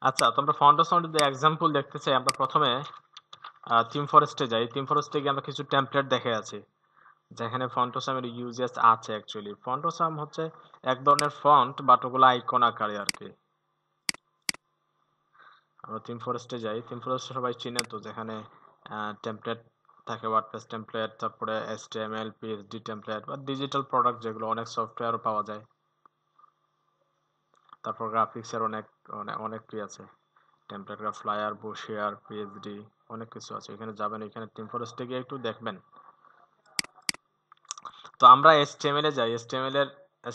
আচ্ছা, তো আমরা ফাউন্ডেশন যদি এক্সাম্পল দেখতে চাই, আমরা প্রথমে থিম ফরেস্টে যাই। থিম ফরেস্টে গিয়ে আমরা কিছু টেমপ্লেট দেখে আছি যেখানে ফন্টোসামের ইউজেস আছে। অ্যাকচুয়ালি ফন্টোসাম হচ্ছে এক ধরনের ফন্ট, বাট ওগুলো আইকন আকারে আর কি। আমরা থিম ফরেস্টে যাই। থিম ফরেস্টে সবাই চিনে তো, যেখানে টেমপ্লেট থাকে, ওয়ার্ডপ্রেস টেমপ্লেট, তারপরে HTML পিএইচডি টেমপ্লেট বা ডিজিটাল প্রোডাক্ট, যেগুলো অনেক সফটওয়্যারও পাওয়া যায়। তারপর গ্রাফিক্সের অনেক অনেক অনেক কি আছে, টেমপ্লেট, ফ্লায়ার, বুশিয়ার, পিএইচডি, অনেক কিছু আছে। এখানে যাবেন, এখানে থিম ফরেস্টে গিয়ে একটু দেখবেন। তো আমরা HTML এ যাই।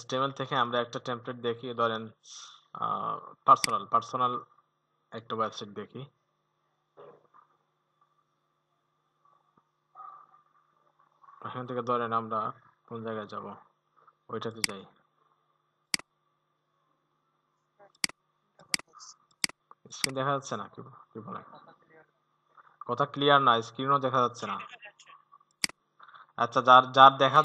HTML থেকে আমরা একটা টেমপ্লেট দেখি, ধরেন পার্সোনাল একটা ওয়েবসাইট দেখি। এখান থেকে ধরেন আমরা কোন জায়গায় যাব, ওইটাতে যাই। স্ক্রিন দেখা যাচ্ছে না? কি কি বলে? কথা ক্লিয়ার না, স্ক্রিনও দেখা যাচ্ছে না। আচ্ছা, যার যার দেখা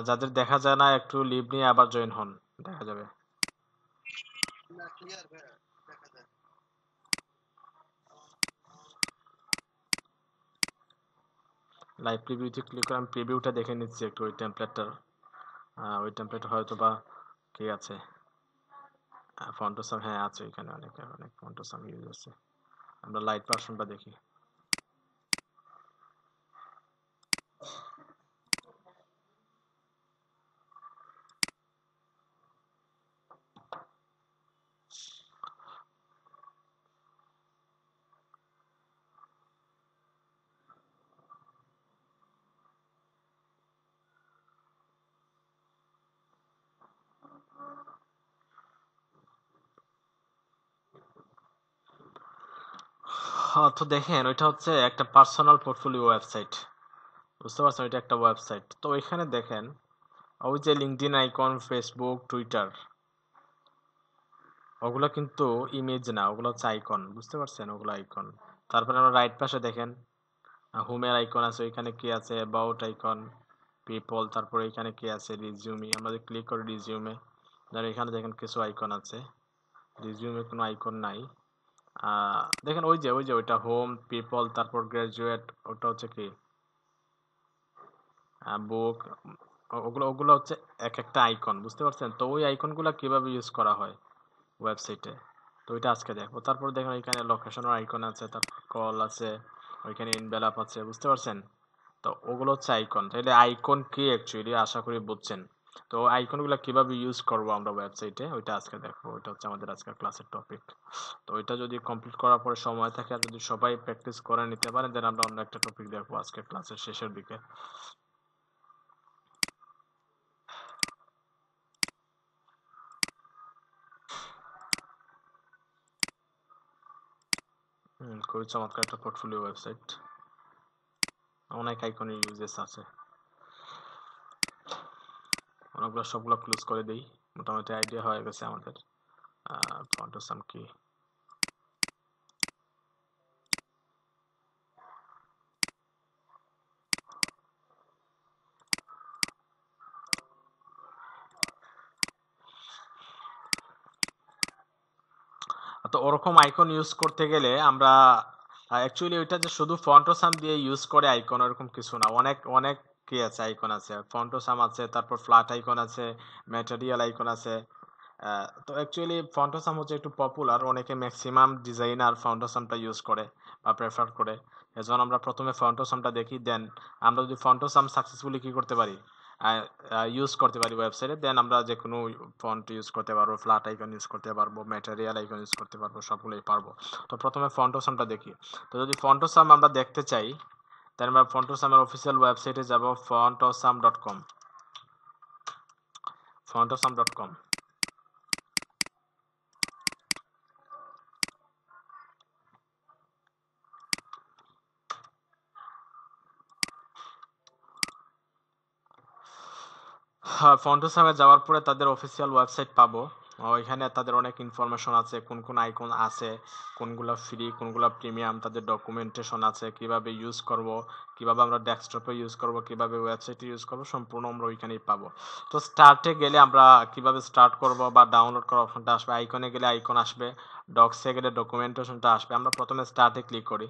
যাদের দেখা যায় না, একটু লিভ নিয়ে আবার জয়েন হন, দেখা যাবে। লাইভ প্রিভিউতে ক্লিক করে আমি প্রিভিউটা দেখে নিচ্ছি একটু ওই টেমপ্লেটটার। ওই টেমপ্লেট হয়তো বা কি আছে, ফন্টোসাম, হ্যাঁ আছে, এখানে অনেক অনেক ফন্টোসাম ইউজ আছে। আমরা লাইট ভার্সনটা দেখি। তো দেখেন, ওইটা হচ্ছে একটা পার্সোনাল পোর্টফোলিও ওয়েবসাইট। বুঝতে পারছেন? ওইটা একটা ওয়েবসাইট। তো এখানে দেখেন, ওই যে লিঙ্কডইন আইকন, ফেসবুক, টুইটার, ওগুলো কিন্তু ইমেজ না, ওগুলো হচ্ছে আইকন। বুঝতে পারছেন? ওগুলো আইকন। তারপরে আমরা রাইট পাশে দেখেন হোমের আইকন আছে, ওইখানে কি আছে, অ্যাবাউট আইকন, পিপল, তারপরে এখানে কি আছে, রিজিউমি। আমরা যদি ক্লিক করি রিজিউমে, ধরেন এখানে দেখেন কিছু আইকন আছে। রিজিউমে কোনো আইকন নাই। দেখেন ওই যে ওইটা হোম, পিপল, তারপর গ্রাজুয়েট, ওটা হচ্ছে কি বুক, ওগুলো ওগুলো হচ্ছে এক একটা আইকন। বুঝতে পারছেন? তো ওই আইকনগুলো কিভাবে ইউজ করা হয় ওয়েবসাইটে, তো ওইটা আজকে দেখবো। তারপর দেখেন এখানে লোকেশনের আইকন আছে, তারপর কল আছে, ওইখানে ইনভেলাপ আছে। বুঝতে পারছেন? তো ওগুলো হচ্ছে আইকন। তাহলে আইকন কি অ্যাকচুয়ালি, আশা করি বুঝছেন। তো আইকনগুলো কিভাবে ইউজ করব আমরা ওয়েবসাইটে, ওইটা আজকে দেখবো। ওইটা হচ্ছে আমাদের আজকের ক্লাসের টপিক। তো ওইটা যদি কমপ্লিট করার পরে সময় থাকে, আর যদি সবাই প্র্যাকটিস করে নিতে পারেন, দেন আমরা অন্য একটা টপিক দেখবো আজকের ক্লাসের শেষের দিকে। খুবই চমৎকার একটা পোর্টফোলিও ওয়েবসাইট, অনেক আইকনের ইউজেস আছে। অনেকগুলো, সবগুলো ক্লোজ করে দেই। মোটামুটি আইডিয়া হয়ে গেছে আমাদের ফন্টোসাম কি। তো ওরকম আইকন ইউজ করতে গেলে আমরা অ্যাকচুয়ালি ওইটা যে শুধু ফন্টোসাম দিয়ে ইউজ করে আইকন, ওরকম কিছু না। অনেক অনেক কি আছে, আইকন আছে। ফন্টোসাম আছে, তারপর ফ্ল্যাট আইকন আছে, ম্যাটেরিয়াল আইকন আছে। তো অ্যাকচুয়ালি ফন্টোসাম হচ্ছে একটু পপুলার, অনেকে ম্যাক্সিমাম ডিজাইনার ফন্টোসামটা ইউজ করে বা প্রেফার করে। এজন্য আমরা প্রথমে ফন্টোসামটা দেখি, দেন আমরা যদি ফন্টোসাম সাকসেসফুলি কি করতে পারি, ইউজ করতে পারি ওয়েবসাইটে, দেন আমরা যে কোনো ফন্ট ইউজ করতে পারবো, ফ্ল্যাট আইকন ইউজ করতে পারবো, ম্যাটেরিয়াল আইকন ইউজ করতে পারবো, সবগুলোই পারবো। তো প্রথমে ফন্টোসামটা দেখি। তো যদি ফন্টোসাম আমরা দেখতে চাই, তাহলে আমরা ফন্টোসামের অফিসিয়াল ওয়েবসাইটে যাব, fontosam.com, fontosam.com। হ্যাঁ, ফন্টোসামে যাওয়ার পরে তাদের অফিসিয়াল ওয়েবসাইট পাবো। এখানে তাদের অনেক ইনফরমেশন আছে, কোন কোন আইকন আছে, কোনগুলো ফ্রি, কোনগুলো প্রিমিয়াম, তাদের ডকুমেন্টেশন আছে, কিভাবে ইউজ করব, কিভাবে আমরা ডেস্কটপে ইউজ করব, কিভাবে ওয়েবসাইটে ইউজ করব, সম্পূর্ণ আমরা ওইখানেই পাবো। তো স্টার্টে গেলে আমরা কিভাবে স্টার্ট করব বা ডাউনলোড করার অপশনটা আসবে, আইকনে গেলে আইকন আসবে, ডক্সে গেলে ডকুমেন্টেশনটা আসবে। আমরা প্রথমে স্টার্টে ক্লিক করি।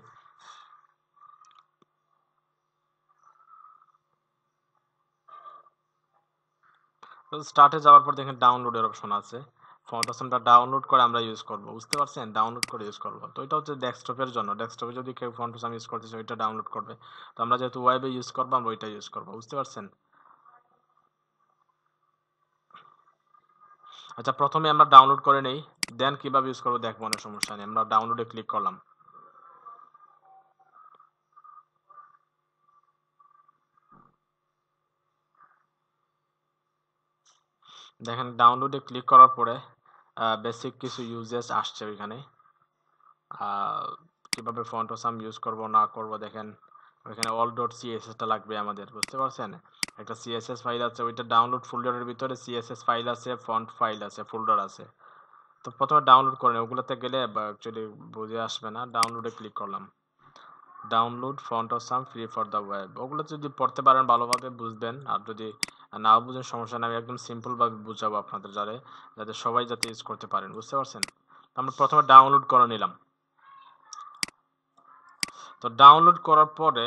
তো স্টার্টে যাওয়ার পর দেখেন ডাউনলোডের অপশন আছে, ফন্টসনটা ডাউনলোড করে আমরা ইউজ করব, বুঝতে পারছেন, ডাউনলোড করে ইউজ করব। তো এটা হচ্ছে ডেস্কটপের জন্য, ডেস্কটপে যদি কেউ ফন্টসাম ইউজ করতে চায় ওইটা ডাউনলোড করবে। তো আমরা যেহেতু ওয়েবে ইউজ করবো আমরা ওইটা ইউজ করবো, বুঝতে পারছেন। আচ্ছা, প্রথমে আমরা ডাউনলোড করে নেই, দেন কিভাবে ইউজ করবো দেখবো, অনেক সমস্যা নেই। আমরা ডাউনলোডে ক্লিক করলাম, দেখেন ডাউনলোডে ক্লিক করার পরে বেসিক কিছু ইউজেস আসছে ওইখানে। কিভাবে ফন্টসাম ইউজ করব না করব দেখেন, ওইখানে অল ডট সিএসএসটা লাগবে আমাদের, বুঝতে পারছেন। একটা সিএসএস ফাইল আছে, ওইটা ডাউনলোড ফোল্ডারের ভিতরে সিএসএস ফাইল আছে, ফন্ট ফাইল আছে, ফোল্ডার আছে। তো প্রথমে ডাউনলোড করেন, ওগুলোতে গেলে অ্যাকচুয়ালি বুঝে আসবে না। ডাউনলোডে ক্লিক করলাম, download fontsome free for the web. ওগুলো যদি পড়তে পারেন ভালোভাবে বুঝবেন, আর যদি নাও বুঝেন সমস্যা নেই, আমি একদম সিম্পলভাবে বুঝাবো আপনাদের, যাতে সবাই যাতে ইউজ করতে পারেন, বুঝতে পারছেন। আমরা প্রথমে ডাউনলোড করে নিলাম। তো ডাউনলোড করার পরে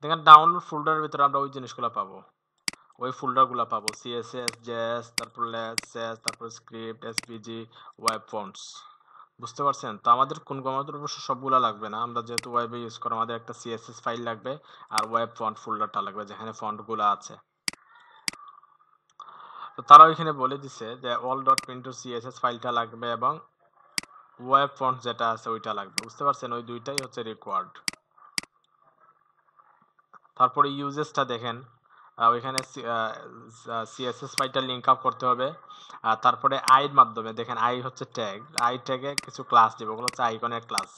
দেখেন ডাউনলোড ফোল্ডারের ভিতরে আমরা ওই জিনিসগুলো পাবো, ওই ফোল্ডারগুলো পাবো, সিএসএস, জেএস, তারপর লেসএস, তারপর স্ক্রিপ্ট, এসপিজি, ওয়েব ফন্টস, বুঝতে পারছেন। তো আমাদের আমাদের অবশ্য সবগুলো লাগবে না, আমরা যেহেতু ওয়েবে ইউজ করো আমাদের একটা সিএসএস ফাইল লাগবে আর ওয়েব ফন্ট ফোল্ডারটা লাগবে যেখানে ফন্টগুলো আছে। তো তারা ওইখানে বলে দিছে যে অল ডট পিন্টু সিএসএস ফাইলটা লাগবে এবং ওয়েব ফন্ট যেটা আছে ওইটা লাগবে, বুঝতে পারছেন। ওই দুইটাই হচ্ছে রিকোয়ার্ড। তারপরে ইউজেসটা দেখেন, ওইখানে সিএসএস ফাইলটা লিঙ্ক আপ করতে হবে। তারপরে আইয়ের মাধ্যমে দেখেন, আই হচ্ছে ট্যাগ, আই ট্যাগে কিছু ক্লাস দিব, ওগুলো হচ্ছে আইকনের ক্লাস।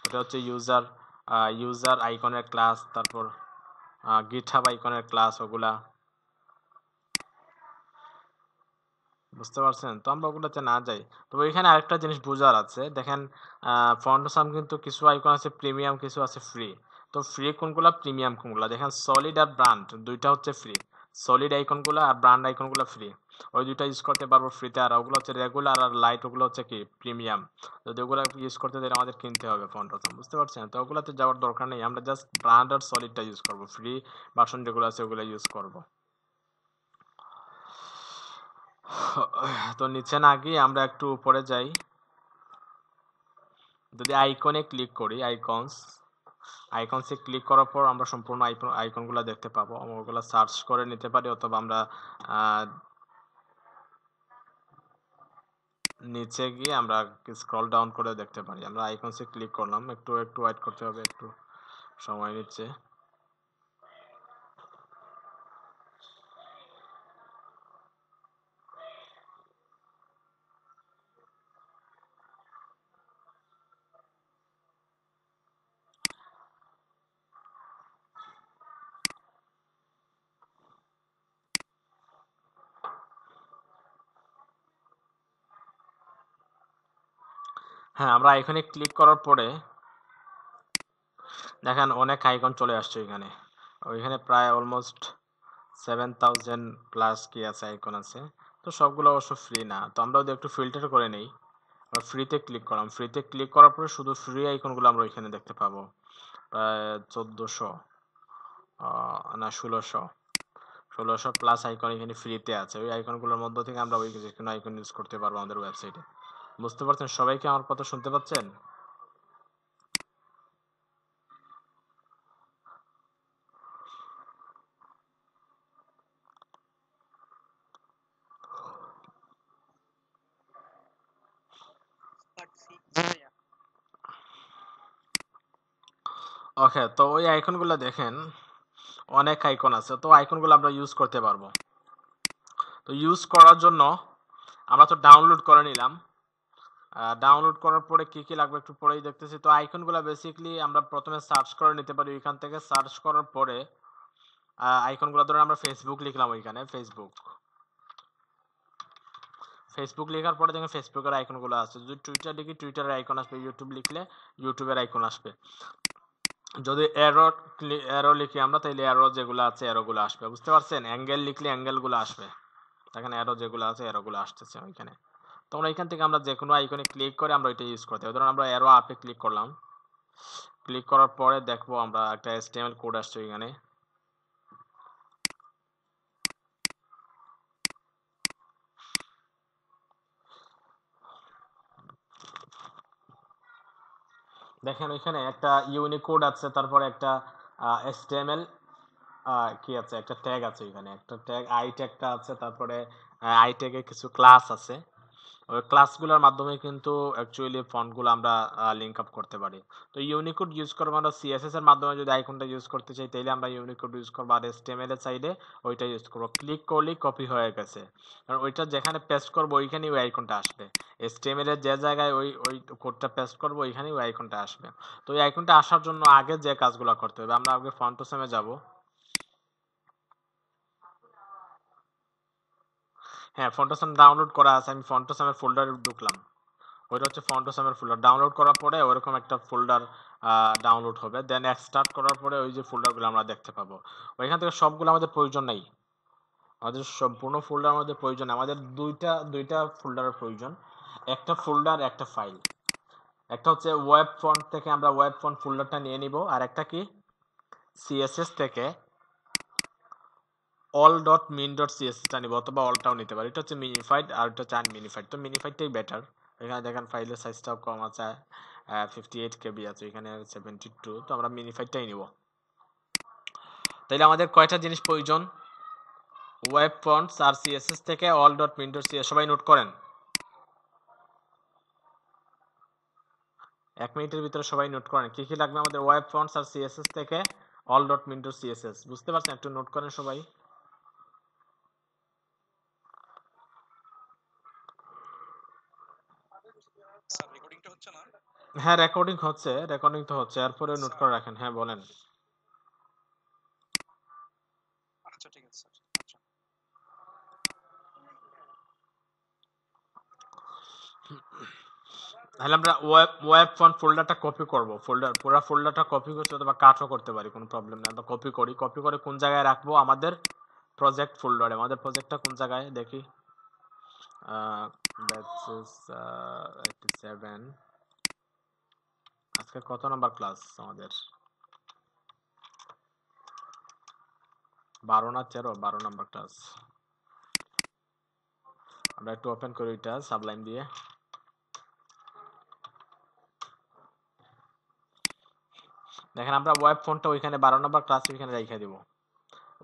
ওটা হচ্ছে ইউজার আইকনের ক্লাস, তারপর গিটহাব আইকনের ক্লাস, ওগুলা, বুঝতে পারছেন। তো আমরা ওগুলোতে না যাই। তবে এখানে আরেকটা জিনিস বোঝার আছে, দেখেন ফন্টসাম কিন্তু কিছু আইকন আছে প্রিমিয়াম, কিছু আছে ফ্রি। তো ফ্রি কোনগুলা, প্রিমিয়াম কোনগুলা, দেখেন সলিড আর ব্র্যান্ড দুইটা হচ্ছে ফ্রি, সলিড আইকনগুলো আর ব্র্যান্ড আইকনগুলো ফ্রি, ওই দুইটা ইউজ করতে পারবো ফ্রিতে। আর ওগুলো হচ্ছে রেগুলার আর লাইট, ওগুলো হচ্ছে কি প্রিমিয়াম। যদি ওগুলো ইউজ করতে চাই আমাদের কিনতে হবে ফন্টসাম, বুঝতে পারছেন। তো ওগুলোতে যাওয়ার দরকার নেই, আমরা জাস্ট ব্র্যান্ড আর সলিডটা ইউজ করবো, ফ্রি ভার্সন যেগুলো আছে ওগুলো ইউজ করবো। তো নিচে না গিয়ে আমরা একটু উপরে যাই, যদি আইকনে ক্লিক করি, আইকনসে ক্লিক করার পর আমরা সম্পূর্ণ আইকনগুলো দেখতে পাবো। আমরা ওগুলো সার্চ করে নিতে পারি, অথবা আমরা নিচে গিয়ে আমরা স্ক্রল ডাউন করে দেখতে পারি। আমরা আইকনসে ক্লিক করলাম, একটু একটু ওয়েট করতে হবে, একটু সময় নিচ্ছে। হ্যাঁ, আমরা আইকনে ক্লিক করার পরে দেখেন অনেক আইকন চলে আসছে এখানে। ওইখানে প্রায় অলমোস্ট 7000 প্লাস কি আছে, আইকন আছে। তো সবগুলো অবশ্য ফ্রি না, তো আমরা যদি একটু ফিল্টার করে নেই, আমরা ফ্রিতে ক্লিক করলাম, ফ্রিতে ক্লিক করার পরে শুধু ফ্রি আইকনগুলো আমরা ওইখানে দেখতে পাবো, প্রায় 1400 না 1600 প্লাস আইকন এখানে ফ্রিতে আছে। ওই আইকনগুলোর মধ্য থেকে আমরা ওই যে কোনো আইকন ইউজ করতে পারবো আমাদের ওয়েবসাইটে, বুঝতে পারছেন। সবাই কি আমার কথা শুনতে পাচ্ছেন? ওকে, তো ওই আইকনগুলো দেখেন অনেক আইকন আছে, তো আইকনগুলো আমরা ইউজ করতে পারবো। তো ইউজ করার জন্য আমরা তো ডাউনলোড করে নিলাম, ডাউনলোড করার পরে কি কি লাগবে একটু পরেই দেখতেছি। তো আইকনগুলো বেসিক্যালি আমরা প্রথমে সার্চ করে নিতে পারি। এখান থেকে সার্চ করার পরে আইকনগুলো ধরে আমরা ফেসবুক লিখলাম, ওইখানে ফেসবুক লেখার পরে দেখেন ফেসবুকের আইকনগুলো আছে। যদি টুইটার লিখি টুইটারের আইকন আসবে, ইউটিউব লিখলে ইউটিউবের আইকন আসবে। যদি অ্যারো লিখি আমরা, তাইলে অ্যারো যেগুলো আছে অ্যারোগুলো আসবে। বুঝতে পারছেন? অ্যাঙ্গেল লিখলে অ্যাঙ্গেলগুলো আসবে। দেখেন অ্যারো যেগুলো আছে অ্যারোগুলো আসতেছে ওইখানে। তোমরা এখান থেকে আমরা যে কোনো আইকনে ক্লিক করে আমরা ওইটা ইউজ করতে হবে। ধরুন আমরা অ্যারো আপে ক্লিক করলাম, ক্লিক করার পরে দেখবো আমরা একটা HTML কোড আসছে এখানে। দেখেন ওইখানে একটা ইউনিক কোড আছে, তারপরে একটা HTML কি আছে, একটা ট্যাগ আছে এখানে, একটা ট্যাগ আই ট্যাগটা আছে, তারপরে আই ট্যাগে কিছু ক্লাস আছে। ওই ক্লাসগুলোর মাধ্যমে কিন্তু অ্যাকচুয়ালি ফন্টগুলো আমরা লিঙ্ক আপ করতে পারি। তো ইউনিকোড ইউজ করবো আমরা CSS এর মাধ্যমে। যদি আইকনটা ইউজ করতে চাই তাহলে আমরা ইউনিকোড ইউজ করবো, আর HTML এর সাইডে ওইটা ইউজ করবো। ক্লিক করলেই কপি হয়ে গেছে, কারণ ওইটা যেখানে পেস্ট করবো ওইখানেই ওই আইকনটা আসবে। HTML এর যে জায়গায় ওই ওই কোডটা পেস্ট করবো ওইখানেই ওই আইকনটা আসবে। তো ওই আইকনটা আসার জন্য আগে যে কাজগুলো করতে হবে, আমরা আগে ফন্টোসামে যাব। হ্যাঁ, ফন্টোসাম ডাউনলোড করা আছে, আমি ফন্টোসামের ফোল্ডারে ঢুকলাম। ওইটা হচ্ছে ফন্টোসামের ফোল্ডার। ডাউনলোড করার পরে ওরকম একটা ফোল্ডার ডাউনলোড হবে, দেন এক্সট্রাক্ট করার পরে ওই যে ফোল্ডারগুলো আমরা দেখতে পাবো। ওইখান থেকে সবগুলো আমাদের প্রয়োজন নেই, আমাদের সম্পূর্ণ ফোল্ডার আমাদের প্রয়োজন নেই। আমাদের দুইটা দুইটা ফোল্ডারের প্রয়োজন, একটা ফোল্ডার একটা ফাইল। একটা হচ্ছে ওয়েব ফন্ট থেকে আমরা ওয়েব ফন্ট ফোল্ডারটা নিয়ে নিব, আর একটা কি CSS থেকে all.min.css নিব, অথবা অলটাও নিতে পারি। এটা হচ্ছে মিনিফাইড আর এটা হচ্ছে আনমিনিফাইড। তো মিনিফাইডটাই বেটার। এখানে দেখেন ফাইলের সাইজটাও কম আছে, 58 KB আছে, এখানে 72। তো আমরা মিনিফাইডটাই নিব। তাইলে আমাদের কয়টা জিনিস প্রয়োজন? ওয়েব ফন্টস আর CSS থেকে all.min.css। সবাই নোট করেন, 1 মিনিটের ভিতরে সবাই নোট করেন কি কি লাগবে আমাদের ওয়েব ফন্টস আর CSS থেকে all.min.css। বুঝতে পারছেন? একটু নোট করেন সবাই। হ্যাঁ, রেকর্ডিং হচ্ছে, রেকর্ডিং তো হচ্ছে, এরপরে নোট করে রাখেন। হ্যাঁ বলেন। তাহলে আমরা ওয়েব ফন্ট ফোল্ডারটা কপি করব, পুরো ফোল্ডারটা কপি করতে অথবা কাটও করতে পারি, কোনো প্রবলেম নেই। আমরা কপি করি, কপি করে কোন জায়গায় রাখবো? আমাদের প্রজেক্ট ফোল্ডারে। আমাদের প্রজেক্টটা কোন জায়গায় দেখি? That's is 87। আজকে কত নাম্বার ক্লাস আমাদের? 12 না 13? 12 নাম্বার ক্লাস। আমরা একটু ওপেন করি এটা সাবলাইম দিয়ে। দেখেন আমরা ওয়েব ফন্টটা ওইখানে 12 নাম্বার ক্লাস ওইখানে রেখে দিব।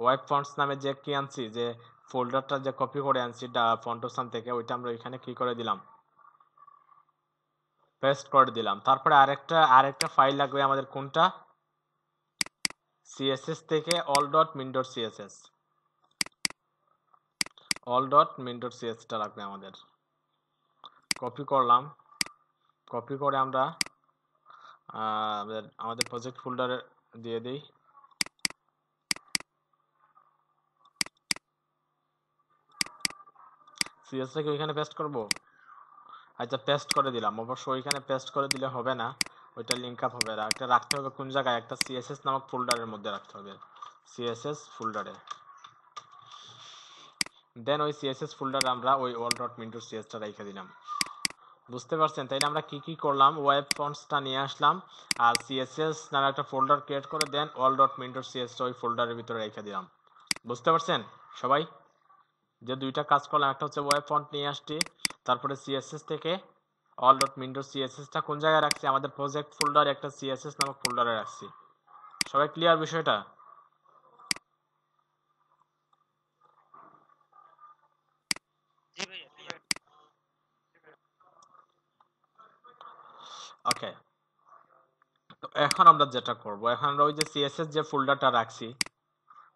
ওয়েব ফন্টস নামে যে কি আনছি, যে ফোল্ডারটা যে কপি করে আনছি ফন্টোসাম থেকে, ওইটা আমরা ওইখানে কি করে দিলাম? পেস্ট করে দিলাম। তারপরে আরেকটা ফাইল লাগবে আমাদের, কোনটা? CSS থেকে all.min.css। all.min.css টা লাগবে আমাদের। কপি করলাম, কপি করে আমরা আমাদের প্রজেক্ট ফোল্ডারে দিয়ে দিই। CSS টা কি ওইখানে পেস্ট করব? আচ্ছা, পেস্ট করে দিলাম। অবশ্য ওইখানে পেস্ট করে দিলে হবে না, ওইটা লিঙ্ক আপ হবে না। একটা রাখতে হবে কোন জায়গায়? একটা CSS নামক ফোল্ডারের মধ্যে রাখতে হবে, CSS ফোল্ডারে। দেন ওই CSS ফোল্ডারে আমরা ওই all.min.css টা রেখে দিলাম। বুঝতে পারছেন? তাইলে আমরা কি কি করলাম? ওয়েব ফন্টসটা নিয়ে আসলাম, আর CSS নামে একটা ফোল্ডার ক্রিয়েট করে দেন all.min.css ওই ফোল্ডারের ভিতরে রেখে দিলাম। বুঝতে পারছেন সবাই? যে দুইটা কাজ করলাম, একটা হচ্ছে ওয়েব ফন্ট নিয়ে আসছি, তারপরে CSS থেকে all.min.css টা কোন জায়গায় রাখছি? আমাদের প্রজেক্ট ফোল্ডারে একটা CSS নামক ফোল্ডারে রাখছি। সবাই ক্লিয়ার বিষয়টা? ওকে, তো এখন আমরা যেটা করব, এখন আমরা ওই যে CSS যে ফোল্ডারটা রাখছি,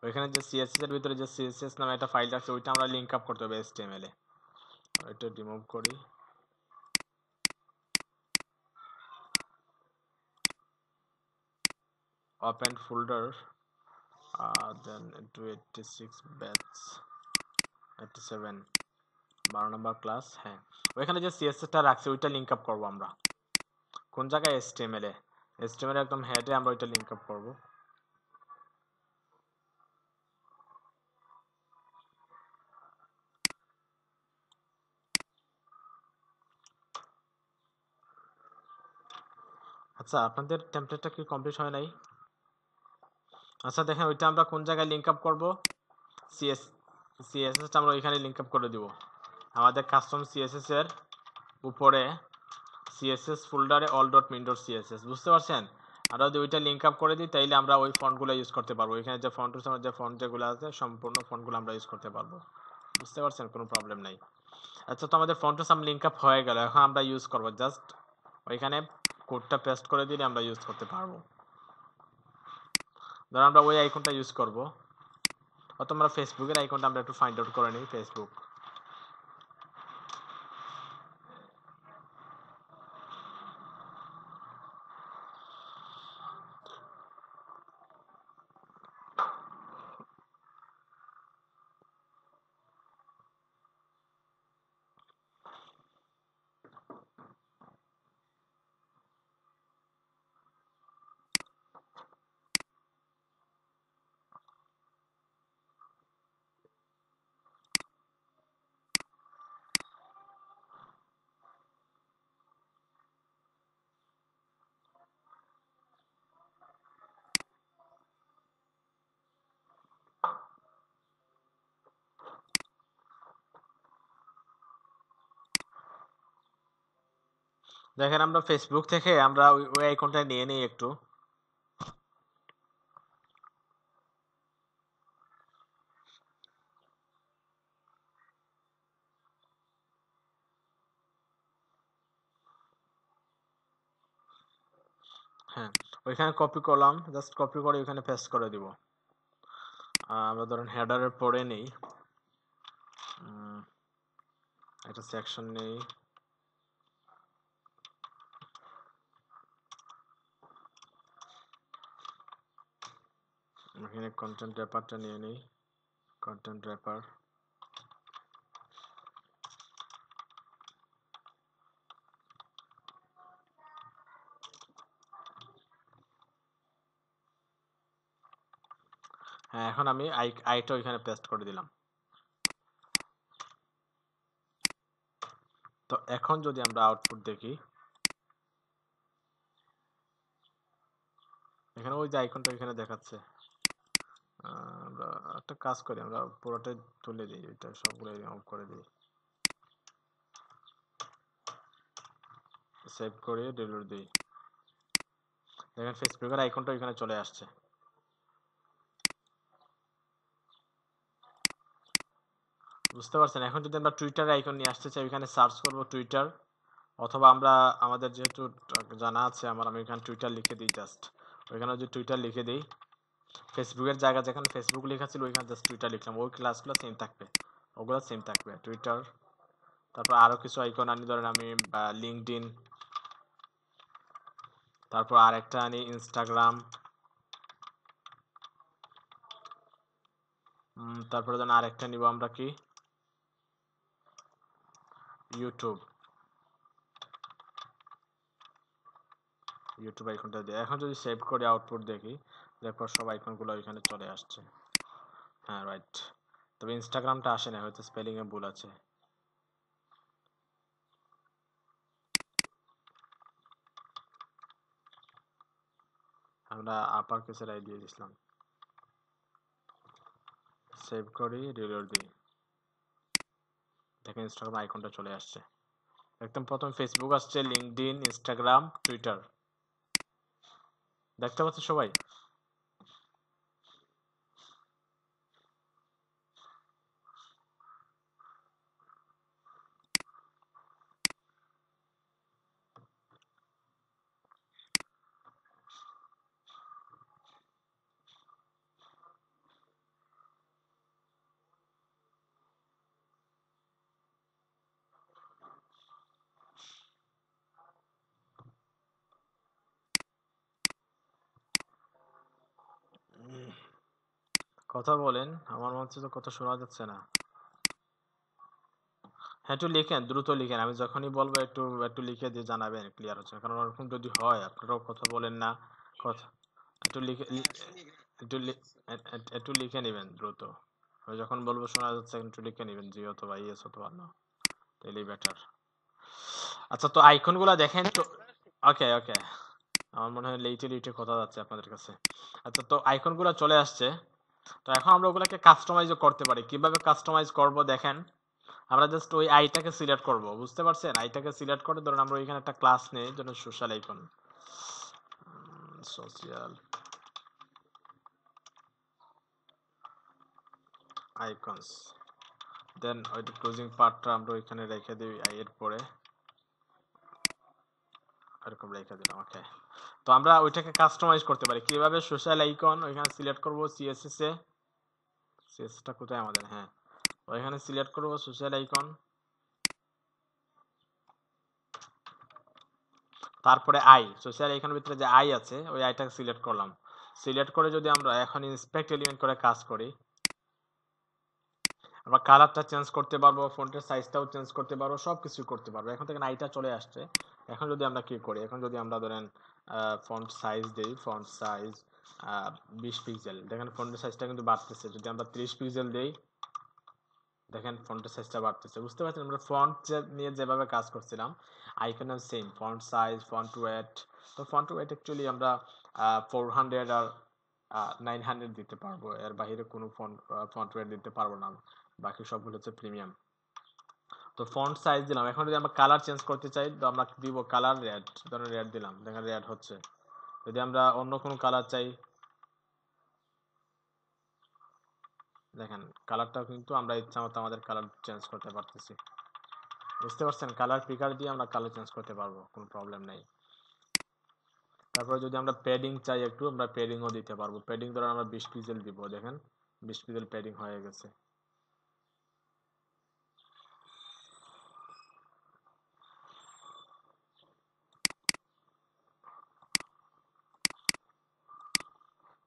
ওইখানে যে CSS এর ভিতরে যে CSS নামে একটা ফাইল আছে, ওইটা আমরা লিংক আপ করতে হবে HTML এ। এটা রিমুভ করি। ওপেন ফোল্ডার দেন into 86 ব্যাচ 87 12 নম্বর ক্লাস। হ্যাঁ, ওইখানে যে সিএসএসটা রাখছি ওইটা লিঙ্ক আপ করবো আমরা কোন জায়গায়, এসটিএমএল এর একদম হেডে আমরা ওইটা লিঙ্ক আপ করবো। আচ্ছা, আপনাদের টেমপ্লেটটা কি কমপ্লিট হয় নাই? আচ্ছা দেখেন, ওইটা আমরা কোন জায়গায় লিঙ্ক আপ করবো, সিএসএসটা আমরা ওইখানে লিঙ্ক আপ করে দিব আমাদের কাস্টম সিএসএস এর উপরে, সিএসএস ফোল্ডারে all dot min dot CSS, বুঝতে পারছেন? আর যদি ওইটা লিঙ্ক আপ করে দিই তাইলে আমরা ওই ফন্টগুলো ইউজ করতে পারবো, এখানে যে ফন্ট যেগুলো আছে সম্পূর্ণ ফন্টগুলো আমরা ইউজ করতে পারবো, বুঝতে পারছেন? কোনো প্রবলেম নাই। আচ্ছা, তো আমাদের ফন্টসাম লিঙ্ক আপ হয়ে গেল, এখন আমরা ইউজ করবো জাস্ট ওইখানে কোডটা পেস্ট করে দিলে আমরা ইউজ করতে পারবো। ধরো আমরা ওই আইকনটা ইউজ করবো, অথবা আমরা ফেসবুকের আইকনটা আমরা একটু ফাইন্ড আউট করে নিই। ফেসবুক, দেখেন আমরা ফেসবুক থেকে আমরা ওই আইকনটা নিয়ে নিই একটু। হ্যাঁ, ওইখানে কপি করলাম, জাস্ট কপি করে ওইখানে পেস্ট করে দিব। আমরা ধরেন হেডারের পরে নেই, একটা সেকশন নেই, এখানে কন্টেন্ট র্যাপারটা নিয়ে নিই, কন্টেন্ট র্যাপার। হ্যাঁ, এখন আমি আইটা ওইখানে পেস্ট করে দিলাম। তো এখন যদি আমরা আউটপুট দেখি, এখানে ওই যে আইকনটা ওইখানে দেখাচ্ছে। আমরা একটা কাজ করি, আমরা পুরোটাই তুলে দিই, এটা সবগুলো অফ করে দিই, সেভ করে ডিলিট দিই। দেখেন ফেসবুকের আইকনটা ওইখানে চলে আসছে, বুঝতে পারছেন? এখন যদি আমরা টুইটার আইকন নিয়ে আসতে চাই, ওইখানে সার্চ করব টুইটার, অথবা আমরা আমাদের যেহেতু জানা আছে আমি এখানে টুইটার লিখে দিই জাস্ট, ওইখানে যদি টুইটার লিখে দিই, ফেসবুকের জায়গা যেখানে ফেসবুক লেখা ছিল ওইখানে জাস্ট টুইটার লিখলাম, ওই ক্লাসগুলো সেম থাকবে, ওগুলো সেম থাকবে টুইটার। তারপর আরো কিছু আইকন আনি, ধরেন আমি লিঙ্কডইন, তারপর আরেকটা আনি ইনস্টাগ্রাম, তারপরে ধরেন আরেকটা নিব আমরা কি ইউটিউব, ইউটিউব আইকনটা দিয়ে এখন যদি সেভ করে আউটপুট দেখি, দেখো সব আইকনগুলো এখানে চলে আসছে। হ্যাঁ, রাইট। তবে ইনস্টাগ্রামটা আসে না, হয়তো স্পেলিং এ ভুল আছে। আমরা আপার কেসের আই দিয়ে দিছিলাম, সেভ করি রিলোড দিই, দেখেন ইনস্টাগ্রাম আইকনটা চলে আসছে। একদম প্রথম ফেসবুক আসছে, লিঙ্কডইন, ইনস্টাগ্রাম, টুইটার, দেখতে পাচ্ছ সবাই? কথা বলেন, আমার মনে হচ্ছে তো কথা শোনা যাচ্ছে না। হ্যাঁ, একটু লিখেন, দ্রুত লিখেন। আমি যখনই বলবো একটু একটু লিখে দিয়ে জানাবেন, ক্লিয়ার হচ্ছে না। কারণ ওরকম যদি হয়, আপনারাও কথা বলেন না, কথা একটু লিখে একটু একটু লিখে নেবেন দ্রুত। আমি যখন বলবো শোনা যাচ্ছে, একটু লিখে নেবেন জি অথবা ইয়েস অথবা নো, তাহলেই বেটার। আচ্ছা, তো আইকন গুলা দেখেন তো। ওকে ওকে, আমার মনে হয় লেটে লেটে কথা যাচ্ছে আপনাদের কাছে। আচ্ছা, তো আইকন গুলা চলে আসছে। তো এখন আমরা ওগুলাকে কাস্টমাইজও করতে পারি। কিভাবে কাস্টমাইজ করব দেখেন। আমরা জাস্ট ওই আইটাকে সিলেক্ট করব, বুঝতে পারছেন? আইটাকে সিলেক্ট করে ধরুন আমরা ওইখানে একটা ক্লাস নেই, যেন সোশ্যাল আইকন, সোশ্যাল আইকনস। দেন ওই ক্লোজিং পার্টটা আমরা ওইখানে রেখে দিই আই এর পরে, এরকম রেখে দিলাম। ওকে, তো আমরা ওইটাকে কাস্টমাইজ করতে পারি কিভাবে? সোশ্যাল আইকন ওইখানে সিলেক্ট করব, সিএসএস এ, সিএসএস টা কোথায় আমাদের? হ্যাঁ, ওইখানে সিলেক্ট করব সোশ্যাল আইকন, তারপরে আই, সোশ্যাল আইকনের ভিতরে যে আই আছে ওই আইটাকে সিলেক্ট করলাম। সিলেক্ট করে যদি আমরা এখন ইন্সপেক্ট এলিমেন্ট করে কাজ করি, আমরা কালারটা চেঞ্জ করতে পারবো, ফন্টের সাইজটাও চেঞ্জ করতে পারবো, সবকিছু করতে পারবো। এখন থেকে আইটা চলে আসছে। এখন যদি আমরা কি করি, এখন যদি আমরা ধরেন ফন্ট সাইজ দেই, ফন্ট সাইজ 20 পিক্সেল, দেখেন ফন্টের সাইজটা কিন্তু বাড়তেছে। যদি আমরা 30 পিক্সেল দেই, দেখেন ফন্টের সাইজটা বাড়তেছে। বুঝতে পারছেন? আমরা ফন্ট নিয়ে যেভাবে কাজ করছিলাম, আইকনের same font size, font wait. তো ফন্ট ওয়েট অ্যাকচুয়ালি আমরা 400 আর 900 দিতে পারবো, এর বাইরে কোনো ফন্ট ওয়েট দিতে পারবো না। বাকি সবগুলো হচ্ছে প্রিমিয়াম। তো ফন্ট সাইজ দিলাম। এখন যদি আমরা কালার চেঞ্জ করতে চাই, তো আমরা দিব কালার রেড, ধরেন রেড দিলাম, দেখেন রেড হচ্ছে। যদি আমরা অন্য কোনো কালার চাই, দেখেন কালারটাও কিন্তু আমরা ইচ্ছা মতো আমাদের কালার চেঞ্জ করতে পারতেছি। বুঝতে পারছেন? কালার পিকার দিয়ে আমরা কালার চেঞ্জ করতে পারবো, কোনো প্রবলেম নেই। তারপরে যদি আমরা প্যাডিং চাই একটু, আমরা প্যাডিংও দিতে পারবো। প্যাডিং ধরেন আমরা 20 পিক্সেল দিব, দেখেন 20 পিক্সেল প্যাডিং হয়ে গেছে।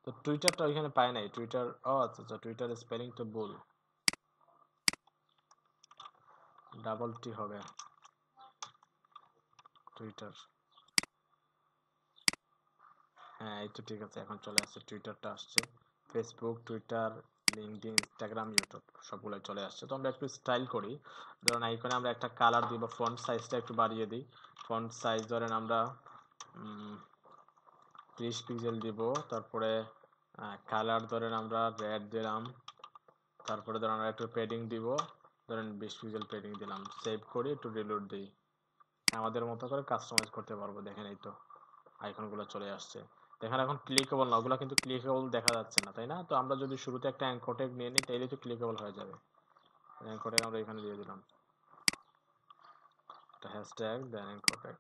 তো টুইটারটা ওইখানে পাই নাই, টুইটার, ও আচ্ছা আচ্ছা, টুইটার স্পেলিং তো ভুল, ডাবল টি হবে টুইটার। হ্যাঁ, এই তো ঠিক আছে, এখন চলে আসছে, টুইটারটা আসছে। Facebook, Twitter, LinkedIn, Instagram, YouTube সবগুলোই চলে আসছে। তো আমরা একটু স্টাইল করি। ধরুন আইকনে আমরা একটা কালার দিই বা ফন্ট সাইজটা একটু বাড়িয়ে দিই। ফন্ট সাইজ ধরেন আমরা 30 পিক্সেল দিব। তারপরে কালার ধরেন আমরা রেড দিলাম। তারপরে ধরেন আমরা একটু প্যাডিং দিব, ধরেন 20 পিক্সেল প্যাডিং দিলাম। সেভ করি, একটু রিলোড দিই। আমাদের মতো করে কাস্টমাইজ করতে পারবো। দেখেন এই তো আইকনগুলো চলে আসছে। দেখেন এখন ক্লিকেবল না, ওগুলো কিন্তু ক্লিকেবল দেখা যাচ্ছে না, তাই না? তো আমরা যদি শুরুতে একটা অ্যাঙ্কর ট্যাগ নিয়ে নিই, তাইলে তো ক্লিকেবল হয়ে যাবে। অ্যাঙ্কর ট্যাগ আমরা এখানে দিয়ে দিলাম, একটা হ্যাশট্যাগ, দেন অ্যাঙ্কর ট্যাগ।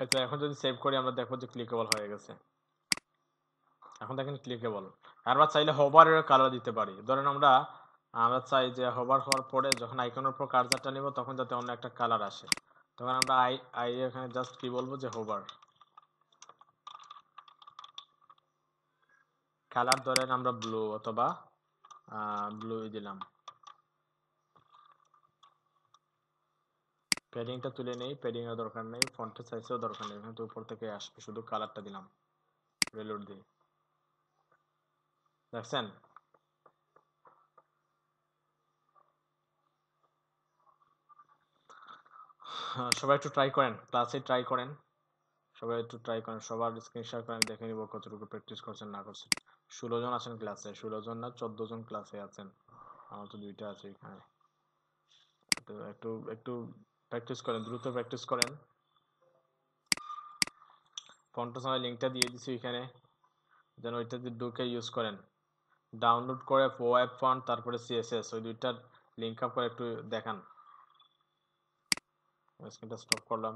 এই তো এখন যদি সেভ করি, আমরা দেখবো যে ক্লিকেবল হয়ে গেছে। এখন দেখেন ক্লিকেবল। আমরা চাইলে হোভারের কালার দিতে পারি। ধরেন আমরা আমরা চাই যে হোভার হওয়ার পরে যখন আইকনের উপর কার্সারটা নিব, তখন যাতে অন্য একটা কালার আসে। তখন আমরা আই আই এখানে জাস্ট কি বলবো যে হোভার কালার, ধরেন আমরা ব্লু অথবা ব্লু দিলাম। প্যাডিংটা তুলে নেই, প্যাডিং এর দরকার নেই, ফন্টের সাইজেও দরকার নেই, কিন্তু উপর থেকে আসবে, শুধু কালারটা দিলাম, রিলোড দিই। দেখছেন? সবাই একটু ট্রাই করেন, ক্লাসে ট্রাই করেন। সবাই একটু ট্রাই করেন, সবার স্ক্রিন শেয়ার করে আমি দেখে নিব কতটুকু প্র্যাকটিস করছেন না করছেন। 16 জন আছেন ক্লাসে, 16 জন না 14 জন ক্লাসে আছেন, আমার তো 2টা আছে এখানে। তো একটু একটু প্র্যাকটিস করেন, দ্রুত প্র্যাকটিস করেন। ফন্টসামের লিঙ্কটা দিয়ে দিছি এখানে, যেন ওইটাতে ঢুকে ইউজ করেন। ডাউনলোড করে ওয়েব ফন্ট তারপরে সিএসএস ওই দুইটার লিঙ্ক আপ করে একটু দেখান। স্ক্রিনটা স্টপ করলাম।